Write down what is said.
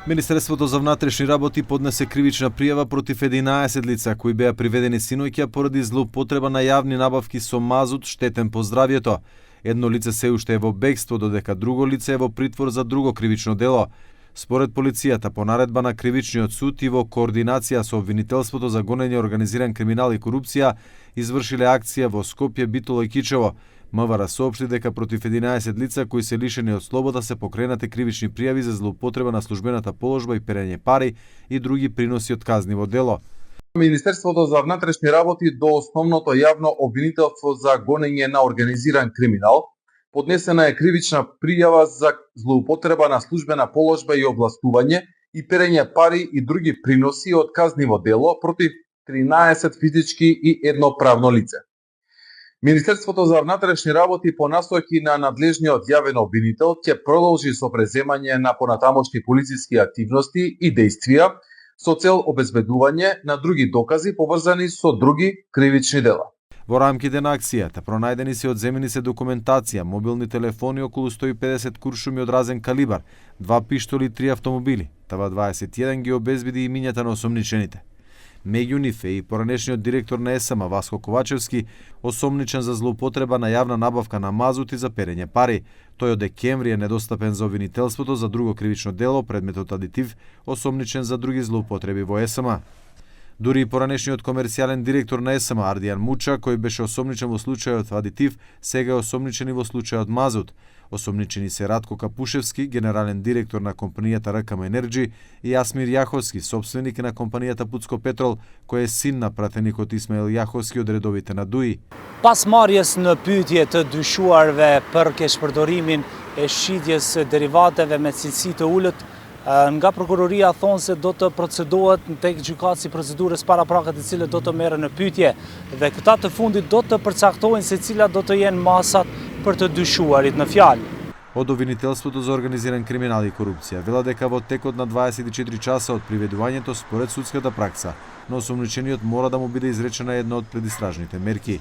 Министерството за внатрешни работи поднесе кривична пријава против 11 лица кои беа приведени синоќа поради злоупотреба на јавни набавки со мазут штетен по здравјето. Едно лице се уште е во бегство, додека друго лице е во притвор за друго кривично дело. Според полицијата, по наредба на кривичниот суд и во координација со обвинителството за гонење организиран криминал и корупција, извршиле акција во Скопје, Битола и Кичево. МВР соопшти дека против 11 лица кои се лишени од слобода се покренати кривични пријави за злоупотреба на службената положба и перење пари и други приноси од казниво дело. Министерството за внатрешни работи до основното јавно обвинителство за гонење на организиран криминал поднесена е кривична пријава за злоупотреба на службена положба и овластување и перење пари и други приноси од казниво дело против 13 физички и едно правно лице. Министерството за внатрешни работи по насоки на надлежниот јавен обвинител ќе продолжи со преземање на понатамошни полициски активности и дејствија со цел обезбедување на други докази поврзани со други кривични дела. Во рамките на акцијата пронајдени се одземени се документација, мобилни телефони, околу 150 куршуми од разен калибар, 2 пиштоли и 3 автомобили. Тава 21 ги обезбеди имињата на осомничените. Меѓу нив е и поранешниот директор на ЕСМ Васко Ковачевски, осомничен за злоупотреба на јавна набавка на мазут и за перење пари. Тој од декември е недостапен за обвинителството за друго кривично дело, предметот адитив, осомничен за други злоупотреби во ЕСМ. Дури и поранешниот комерцијален директор на ЕСМ Ардијан Муча, кој беше осомничен во случајот адитив, сега е осомничен и во случајот мазут. Осомничени се Радко Капушевски, генерален директор на компанијата РКМ Енерджи, и Асмир Јаховски, собственик на компанијата Пуцко Петрол, кој е син на пратеникот Исмаил Јаховски од редовите на ДУИ. Pas marrjes në pyetje të dyshuarve për keshpërdorimin e shitjes derivateve me cilësi të ulët, nga prokuroria thonë se do të procedohet tek gjykatësi procedurës paraprakët e cilët do të merren në pyetje dhe këta të fundit do të përcaktojnë se cilat do të jenë masat për të dyshuarit në fjalë. Од обвинителството за организиран криминал и корупција вела дека во текот на 24 часа од приведувањето според судската пракса, на осомничениот мора да му биде изречена една од предистражните мерки.